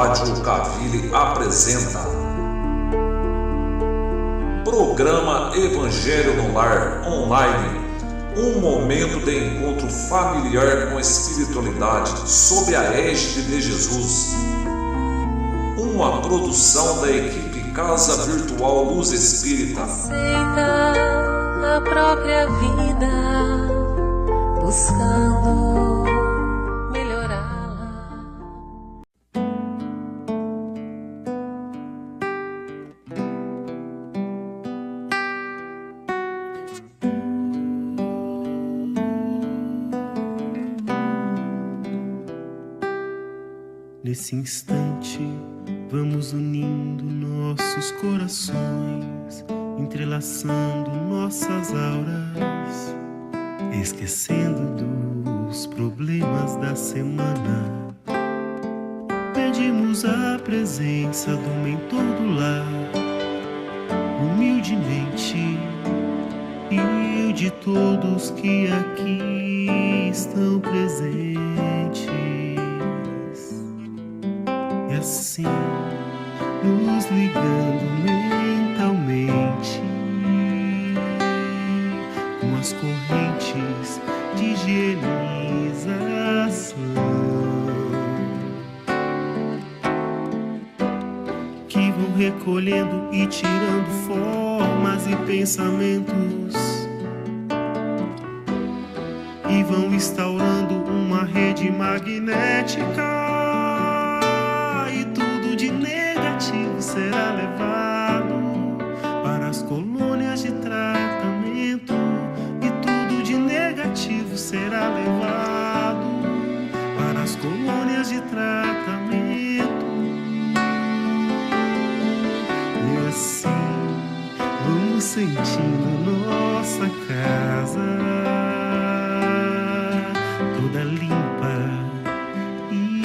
Rádio Alcaville apresenta Programa Evangelho no Lar Online, um momento de encontro familiar com a espiritualidade sob a égide de Jesus. Uma produção da equipe Casa Virtual Luz Espírita. Aceita a própria vida, buscando melhorá-la. Nesse instante, vamos unindo nossos corações, entrelaçando nossas auras, esquecendo dos problemas da semana. Pedimos a presença do mentor do lar, humildemente, e de todos que aqui estão presentes. E assim, nos ligando mentalmente com as correntes de higienização que vão recolhendo e tirando formas e pensamentos e vão instaurando uma rede magnética. De negativo será levado para as colônias de tratamento, e tudo de negativo será levado para as colônias de tratamento. E assim vamos sentindo nossa casa toda limpa e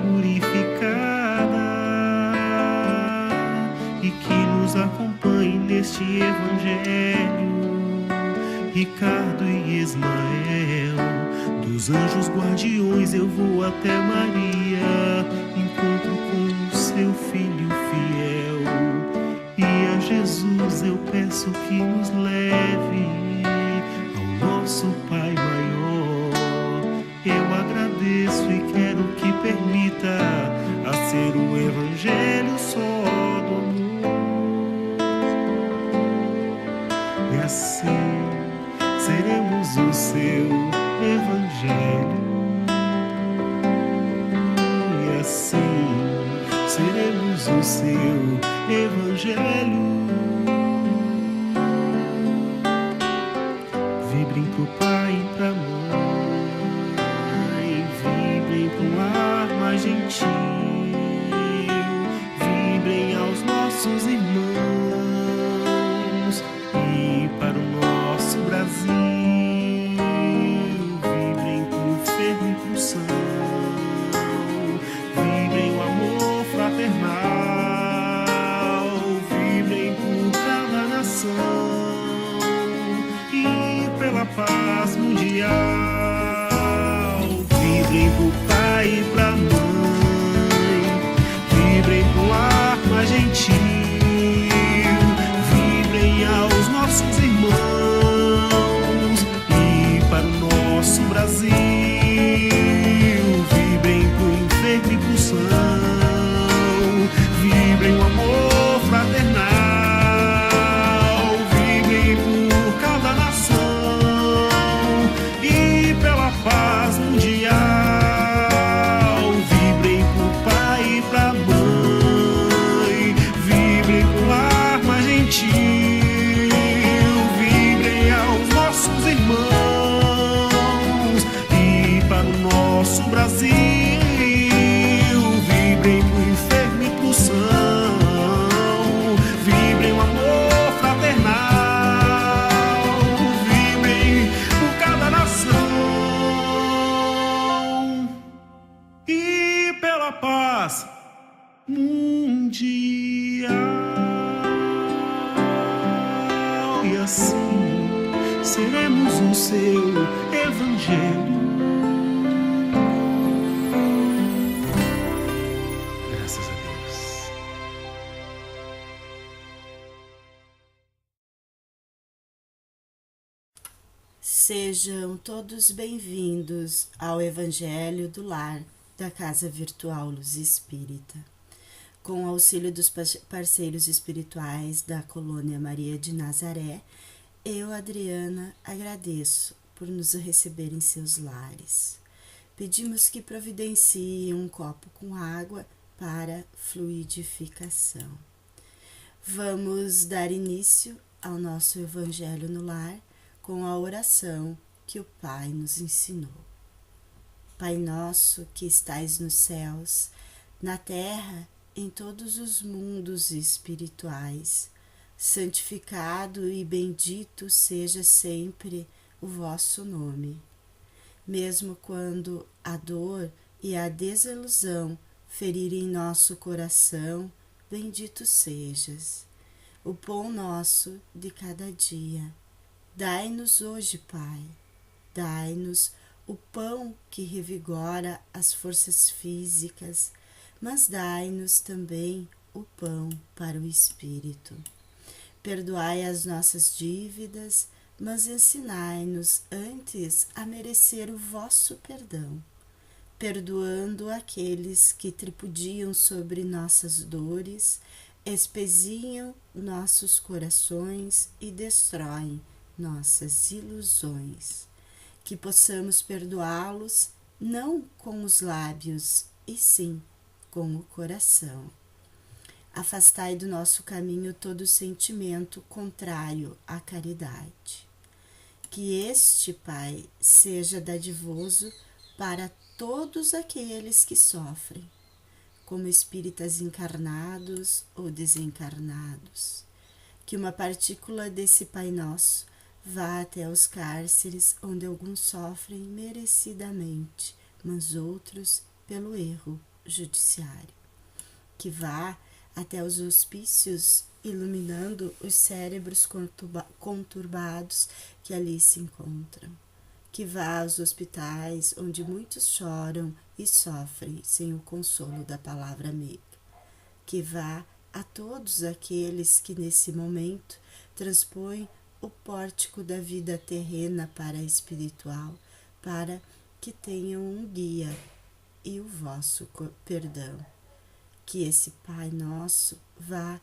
purificada, e que nos acompanhe neste Evangelho Ricardo e Ismael. Dos anjos guardiões eu vou até Maria, encontro com o seu filho fiel, e a Jesus eu peço que nos leve ao nosso Pai maior. Eu agradeço e quero que permita a ser o Evangelho só do amor. E assim seremos o seu Evangelho. E assim seremos o seu Evangelho. Vibrem pro pai e pra mãe, vibrem pro lar mais gentil, vibrem aos nossos irmãos e para o nosso Brasil, vibrem pro enfermo e pro são, vibrem o amor fraternal, vibrem por cada nação e pela paz mundial. Vibrem pro pai e pra mãe, vibrem pro ar mais gentil, vibrem aos nossos irmãos e para o nosso Brasil, vibrem pro enfermo e pro são, vibrem o amor fraternal, vibrem por cada nação e pela paz mundial. Vibrem pro pai e pra mãe, vibrem pro lar mais gentil, vibrem aos nossos irmãos e para o nosso Brasil, vibrem pro enfermo e pro são, vibrem o amor fraternal, vibrem por cada nação e pela paz mundial. E assim seremos o seu Evangelho. Graças Sejam todos bem-vindos ao Evangelho do Lar da Casa Virtual Luz Espírita. Com o auxílio dos parceiros espirituais da Colônia Maria de Nazaré, eu, Adriana, agradeço por nos receber em seus lares. Pedimos que providenciem um copo com água para fluidificação. Vamos dar início ao nosso Evangelho no Lar com a oração que o Pai nos ensinou. Pai nosso que estais nos céus, na terra, em todos os mundos espirituais, santificado e bendito seja sempre o vosso nome. Mesmo quando a dor e a desilusão ferirem nosso coração, bendito sejas. O pão nosso de cada dia. Dai-nos hoje, Pai, dai-nos o pão que revigora as forças físicas, mas dai-nos também o pão para o espírito. Perdoai as nossas dívidas, mas ensinai-nos antes a merecer o vosso perdão, perdoando aqueles que tripudiam sobre nossas dores, espezinham nossos corações e destroem nossas ilusões, que possamos perdoá-los não com os lábios, e sim com o coração. Afastai do nosso caminho todo sentimento contrário à caridade. Que este, Pai, seja dadivoso para todos aqueles que sofrem, como espíritas encarnados ou desencarnados. Que uma partícula desse Pai Nosso vá até os cárceres onde alguns sofrem merecidamente, mas outros pelo erro judiciário. Que vá até os hospícios, iluminando os cérebros conturbados que ali se encontram. Que vá aos hospitais onde muitos choram e sofrem sem o consolo da palavra amiga. Que vá a todos aqueles que nesse momento transpõem o pórtico da vida terrena para a espiritual, para que tenham um guia e o vosso perdão. Que esse Pai Nosso vá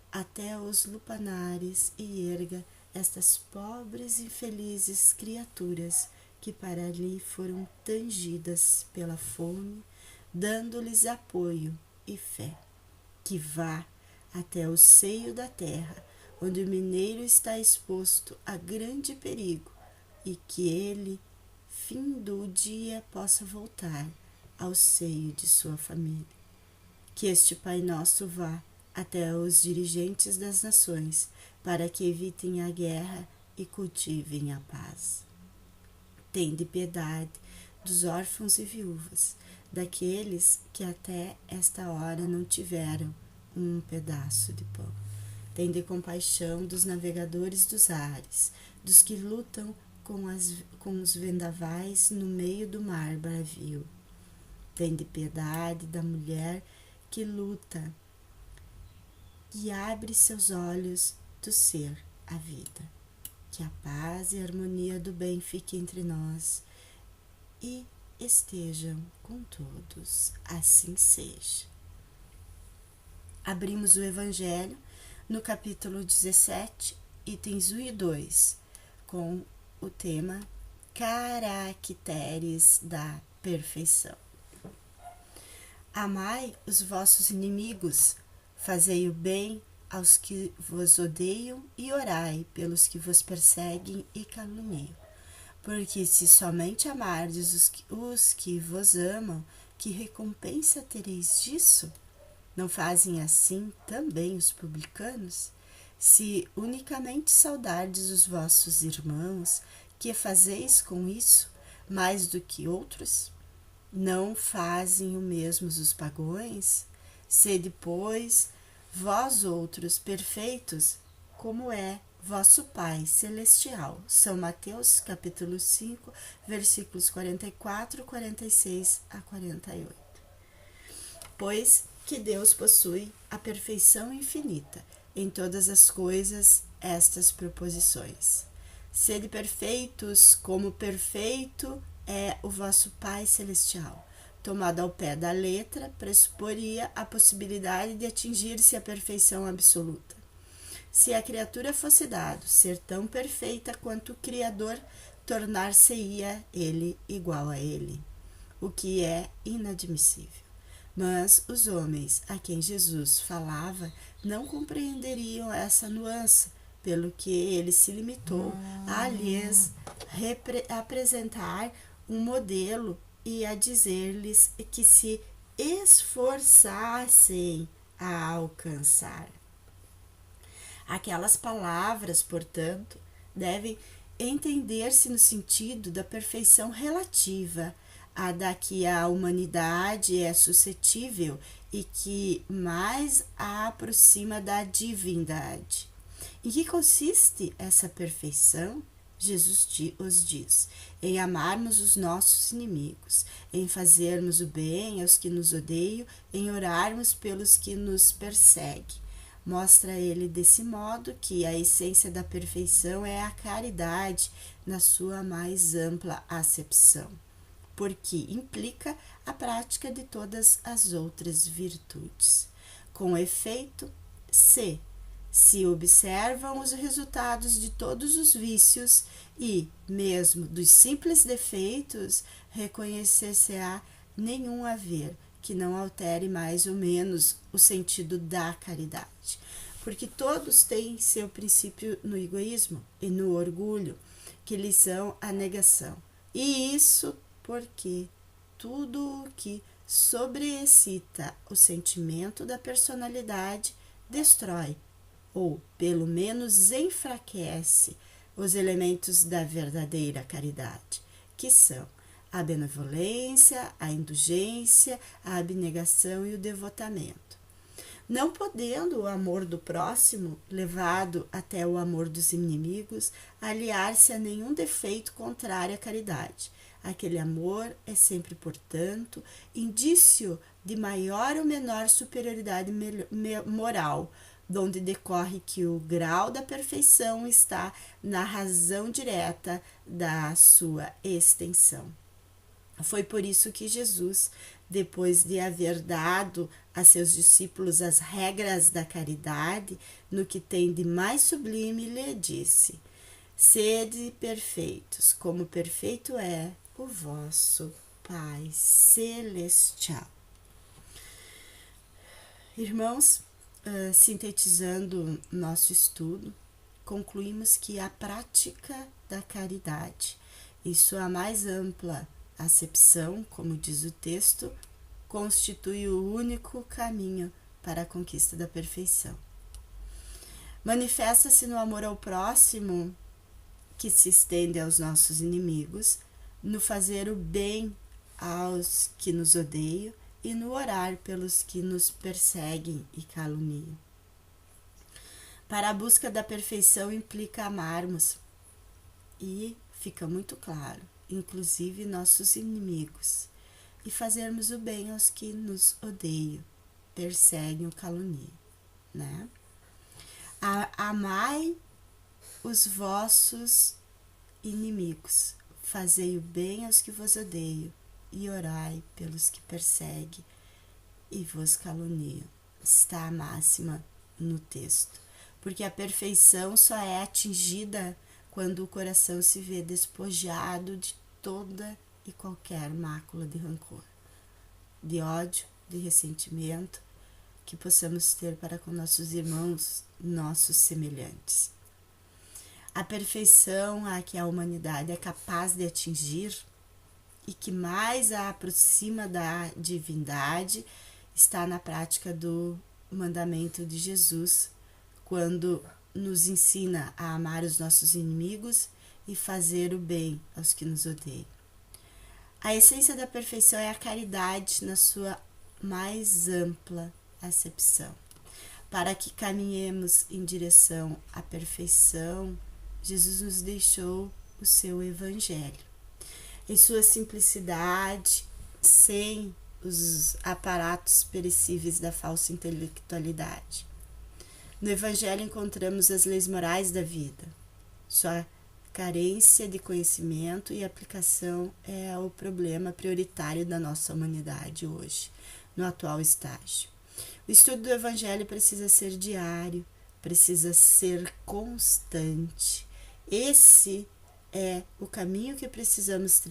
até os lupanares e erga estas pobres e infelizes criaturas que para ali foram tangidas pela fome, dando-lhes apoio e fé. Que vá até o seio da terra, onde o mineiro está exposto a grande perigo, e que ele, fim do dia, possa voltar ao seio de sua família. Que este Pai Nosso vá até os dirigentes das nações, para que evitem a guerra e cultivem a paz. Tende piedade dos órfãos e viúvas, daqueles que até esta hora não tiveram um pedaço de pão. Tende compaixão dos navegadores dos ares, dos que lutam com os vendavais no meio do mar bravio. Tende piedade da mulher que luta e abre seus olhos do ser à vida. Que a paz e a harmonia do bem fiquem entre nós e estejam com todos. Assim seja. Abrimos o Evangelho no capítulo 17, itens 1 e 2, com o tema Caracteres da Perfeição. Amai os vossos inimigos, fazei o bem aos que vos odeiam e orai pelos que vos perseguem e caluniam. Porque se somente amardes os que vos amam, que recompensa tereis disso? Não fazem assim também os publicanos? Se unicamente saudardes os vossos irmãos, que fazeis com isso mais do que outros? Não fazem o mesmo os pagões? Sede, pois, vós outros perfeitos, como é vosso Pai Celestial. São Mateus, capítulo 5, versículos 44, 46 a 48. Pois que Deus possui a perfeição infinita em todas as coisas estas proposições. Sede perfeitos, como perfeito é o vosso Pai Celestial. Tomado ao pé da letra, pressuporia a possibilidade de atingir-se a perfeição absoluta. Se a criatura fosse dado ser tão perfeita quanto o Criador, tornar-se-ia ele igual a ele, o que é inadmissível. Mas os homens a quem Jesus falava não compreenderiam essa nuance, pelo que ele se limitou a lhes apresentar um modelo e a dizer-lhes que se esforçassem a alcançar. Aquelas palavras, portanto, devem entender-se no sentido da perfeição relativa, a da que a humanidade é suscetível e que mais a aproxima da divindade. Em que consiste essa perfeição? Jesus os diz: em amarmos os nossos inimigos, em fazermos o bem aos que nos odeiam, em orarmos pelos que nos perseguem. Mostra ele desse modo que a essência da perfeição é a caridade na sua mais ampla acepção, porque implica a prática de todas as outras virtudes. Com efeito, se observam os resultados de todos os vícios e, mesmo dos simples defeitos, reconhecer-se-á nenhum haver que não altere mais ou menos o sentido da caridade, porque todos têm seu princípio no egoísmo e no orgulho, que lhes são a negação, e isso porque tudo o que sobreexcita o sentimento da personalidade destrói, ou pelo menos enfraquece, os elementos da verdadeira caridade, que são a benevolência, a indulgência, a abnegação e o devotamento. Não podendo o amor do próximo, levado até o amor dos inimigos, aliar-se a nenhum defeito contrário à caridade. Aquele amor é sempre, portanto, indício de maior ou menor superioridade moral, donde decorre que o grau da perfeição está na razão direta da sua extensão. Foi por isso que Jesus, depois de haver dado a seus discípulos as regras da caridade, no que tem de mais sublime, lhe disse: sede perfeitos, como perfeito é o vosso Pai Celestial. Irmãos, sintetizando nosso estudo, concluímos que a prática da caridade, em sua mais ampla acepção, como diz o texto, constitui o único caminho para a conquista da perfeição. Manifesta-se no amor ao próximo, que se estende aos nossos inimigos, no fazer o bem aos que nos odeiam e no orar pelos que nos perseguem e caluniam. Para a busca da perfeição implica amarmos, e fica muito claro, inclusive nossos inimigos, e fazermos o bem aos que nos odeiam, perseguem ou caluniam, né? Amai os vossos inimigos, fazei o bem aos que vos odeiam, e orai pelos que perseguem e vos caluniam. Está a máxima no texto, porque a perfeição só é atingida quando o coração se vê despojado de toda e qualquer mácula de rancor, de ódio, de ressentimento que possamos ter para com nossos irmãos, nossos semelhantes. A perfeição a que a humanidade é capaz de atingir e que mais a aproxima da divindade está na prática do mandamento de Jesus, quando nos ensina a amar os nossos inimigos e fazer o bem aos que nos odeiam. A essência da perfeição é a caridade na sua mais ampla acepção. Para que caminhemos em direção à perfeição, Jesus nos deixou o seu Evangelho. Em sua simplicidade, sem os aparatos perecíveis da falsa intelectualidade. No Evangelho encontramos as leis morais da vida. Sua carência de conhecimento e aplicação é o problema prioritário da nossa humanidade hoje, no atual estágio. O estudo do Evangelho precisa ser diário, precisa ser constante. Esse é o caminho que precisamos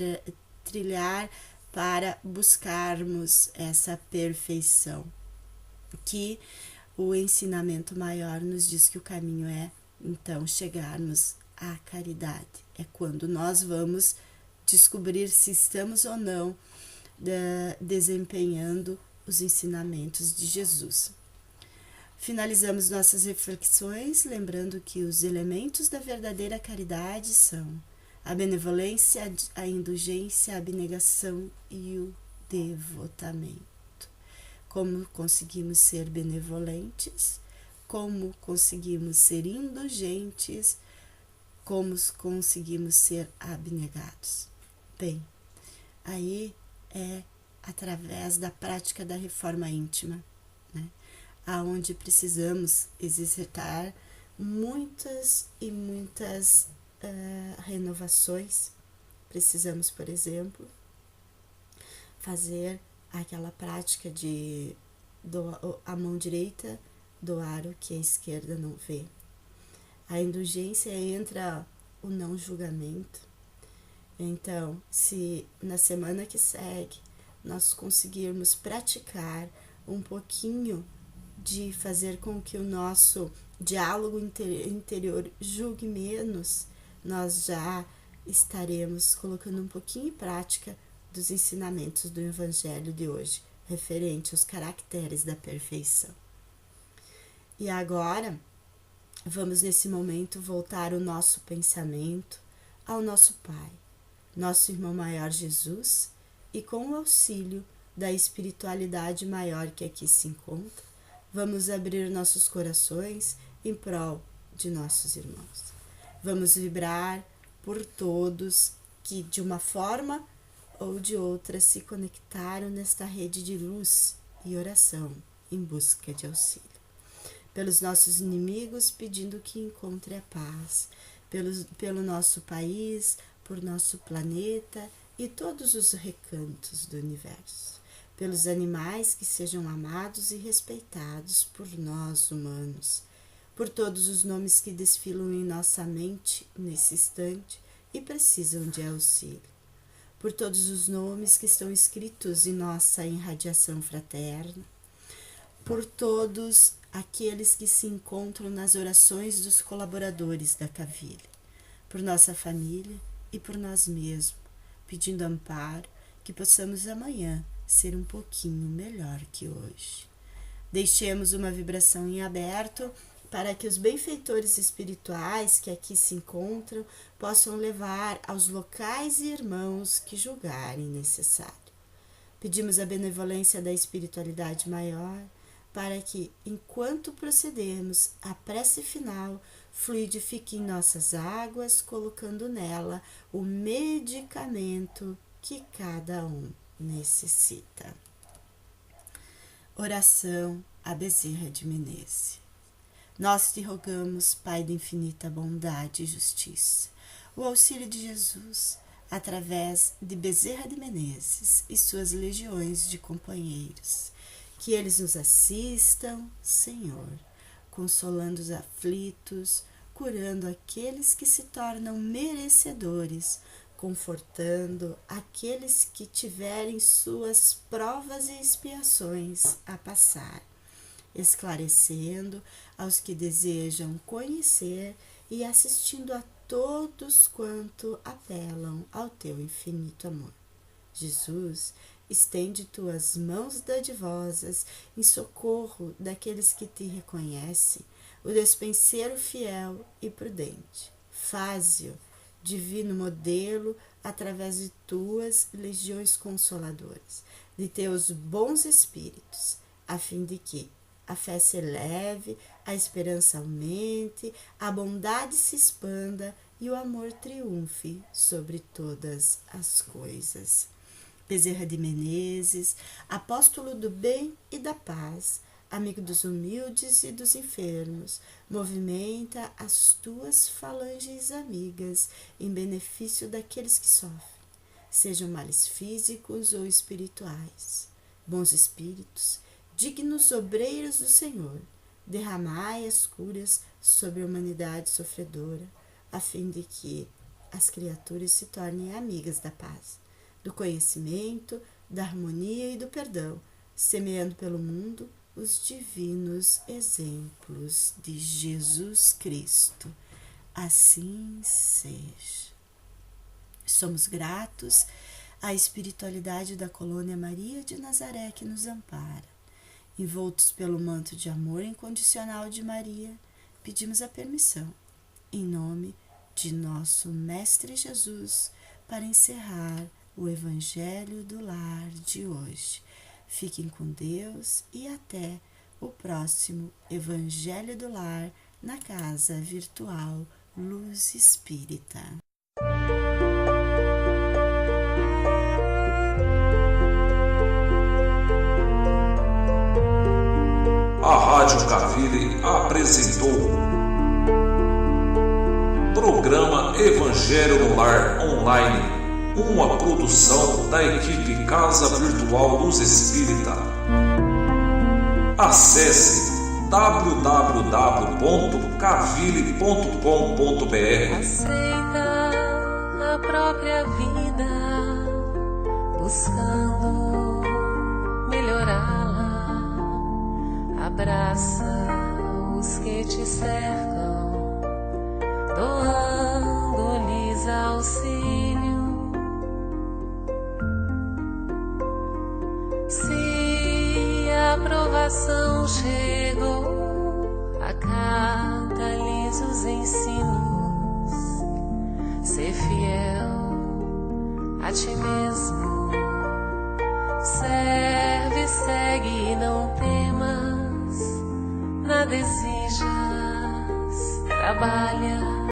trilhar para buscarmos essa perfeição, que o ensinamento maior nos diz que o caminho é, então, chegarmos à caridade. É quando nós vamos descobrir se estamos ou não desempenhando os ensinamentos de Jesus. Finalizamos nossas reflexões lembrando que os elementos da verdadeira caridade são a benevolência, a indulgência, a abnegação e o devotamento. Como conseguimos ser benevolentes, como conseguimos ser indulgentes, como conseguimos ser abnegados. Bem, aí é através da prática da reforma íntima, né? Aonde precisamos exercitar muitas e muitas renovações. Precisamos, por exemplo, fazer aquela prática de a mão direita doar o que a esquerda não vê. A indulgência entra o não julgamento. Então, se na semana que segue nós conseguirmos praticar um pouquinho de fazer com que o nosso diálogo interior julgue menos, nós já estaremos colocando um pouquinho em prática dos ensinamentos do Evangelho de hoje, referente aos caracteres da perfeição. E agora, vamos nesse momento voltar o nosso pensamento ao nosso Pai, nosso irmão maior Jesus, e com o auxílio da espiritualidade maior que aqui se encontra, vamos abrir nossos corações em prol de nossos irmãos. Vamos vibrar por todos que, de uma forma ou de outra, se conectaram nesta rede de luz e oração em busca de auxílio. Pelos nossos inimigos, pedindo que encontre a paz. Pelo nosso país, por nosso planeta e todos os recantos do universo. Pelos animais que sejam amados e respeitados por nós humanos. Por todos os nomes que desfilam em nossa mente nesse instante e precisam de auxílio. Por todos os nomes que estão escritos em nossa irradiação fraterna. Por todos aqueles que se encontram nas orações dos colaboradores da Cavilha. Por nossa família e por nós mesmos, pedindo amparo que possamos amanhã ser um pouquinho melhor que hoje. Deixemos uma vibração em aberto para que os benfeitores espirituais que aqui se encontram possam levar aos locais e irmãos que julgarem necessário. Pedimos a benevolência da espiritualidade maior para que, enquanto procedemos, a prece final fluidifique em nossas águas, colocando nela o medicamento que cada um necessita. Oração a Bezerra de Menezes. Nós te rogamos, Pai de infinita bondade e justiça, o auxílio de Jesus, através de Bezerra de Menezes e suas legiões de companheiros, que eles nos assistam, Senhor, consolando os aflitos, curando aqueles que se tornam merecedores, confortando aqueles que tiverem suas provas e expiações a passar, esclarecendo aos que desejam conhecer e assistindo a todos quanto apelam ao teu infinito amor. Jesus, estende tuas mãos dadivosas em socorro daqueles que te reconhecem, o despenseiro fiel e prudente. Faze-o divino modelo através de tuas legiões consoladoras, de teus bons espíritos, a fim de que a fé se eleve, a esperança aumente, a bondade se expanda e o amor triunfe sobre todas as coisas. Bezerra de Menezes, apóstolo do bem e da paz, amigo dos humildes e dos enfermos, movimenta as tuas falanges amigas em benefício daqueles que sofrem, sejam males físicos ou espirituais. Bons espíritos, dignos obreiros do Senhor, derramai as curas sobre a humanidade sofredora, a fim de que as criaturas se tornem amigas da paz, do conhecimento, da harmonia e do perdão, semeando pelo mundo os divinos exemplos de Jesus Cristo. Assim seja. Somos gratos à espiritualidade da Colônia Maria de Nazaré que nos ampara. Envoltos pelo manto de amor incondicional de Maria, pedimos a permissão, em nome de nosso Mestre Jesus, para encerrar o Evangelho do Lar de hoje. Fiquem com Deus e até o próximo Evangelho do Lar na Casa Virtual Luz Espírita. A Rádio Cavile apresentou Programa Evangelho no Lar Online, uma produção da equipe Casa Virtual Luz Espírita. Acesse www.cavile.com.br. Aceita a própria vida, buscando melhorá-la. Abraça os que te cercam, doando-lhes auxílio. Se a aprovação chegou, acata-lhes os ensinos. Ser fiel a ti mesmo, serve, segue e não temas, nada exijas, trabalha